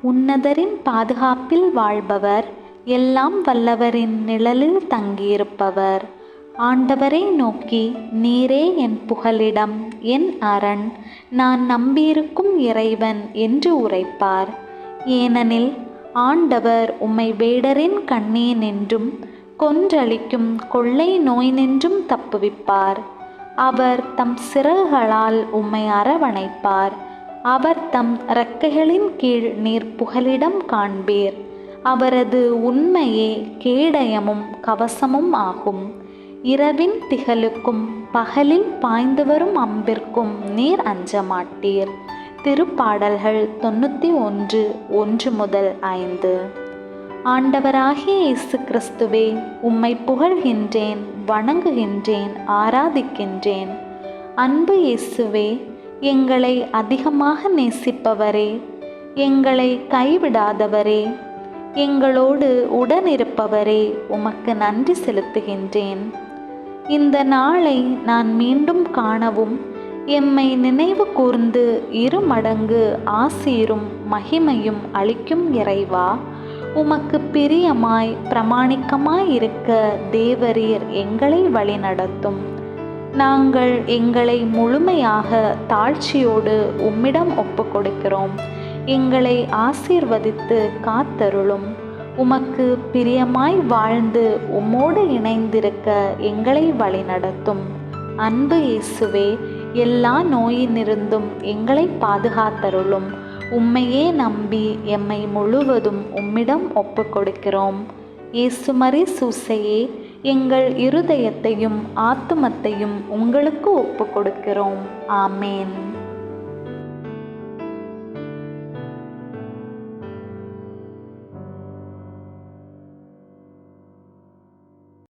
உன்னதரின் பாதுகாப்பில் வாழ்பவர், எல்லாம் வல்லவரின் நிழலில் தங்கியிருப்பவர். ஆண்டவரை நோக்கி, நீரே என் புகலிடம், என் அரண், நான் நம்பியிருக்கும் இறைவன் என்று உரைப்பார். ஏனெனில் ஆண்டவர் உம்மை வேடரின் கண்ணே நின்றும் கொன்றளிக்கும் கொள்ளை நோய் நின்றும் தப்புவிப்பார். அவர் தம் சிறகுகளால் உம்மை அரவணைப்பார். அவர் தம் இறக்கைகளின் கீழ் நீர் புகலிடம் காண்பீர். அவரது உண்மையே கேடயமும் கவசமும் ஆகும். இரவின் திகழுக்கும் பகலில் பாய்ந்து வரும் அம்பிற்கும் நீர் அஞ்சமாட்டீர். திருப்பாடல்கள் 91:1-5. ஆண்டவராகிய இயேசு கிறிஸ்துவே, உம்மை புகழ்கின்றேன், வணங்குகின்றேன், ஆராதிக்கின்றேன். அன்பு இயேசுவே, எங்களை அதிகமாக நேசிப்பவரே, எங்களை கைவிடாதவரே, எங்களோடு உடனிருப்பவரே, உமக்கு நன்றி செலுத்துகின்றேன். இந்த நாளை நான் மீண்டும் காணவும் எம்மை நினைவு கூர்ந்து 2 மடங்கு ஆசீரும் மகிமையும் அளிக்கும் இறைவா, உமக்கு பிரியமாய் பிரமாணிக்கமாய் இருக்க தேவரீர் எங்களை வழிநடத்தும். நாங்கள் எங்களை முழுமையாக தாழ்ச்சியோடு உம்மிடம் ஒப்புக்கொடுக்கிறோம். எங்களை ஆசீர்வதித்து காத்தருளும். உமக்கு பிரியமாய் வாழ்ந்து உம்மோடு இணைந்திருக்க எங்களை வழிநடத்தும். அன்பு இயேசுவே, எல்லா நோயினிருந்தும் எங்களை பாதுகாத்தருளும். உம்மையே நம்பி எம்மை முழுவதும் உம்மிடம் ஒப்புக்கொடுக்கிறோம். இயேசுமரி சூசையே, எங்கள் இருதயத்தையும் ஆத்துமத்தையும் உங்களுக்கு ஒப்புக்கொடுக்கிறோம். ஆமேன்.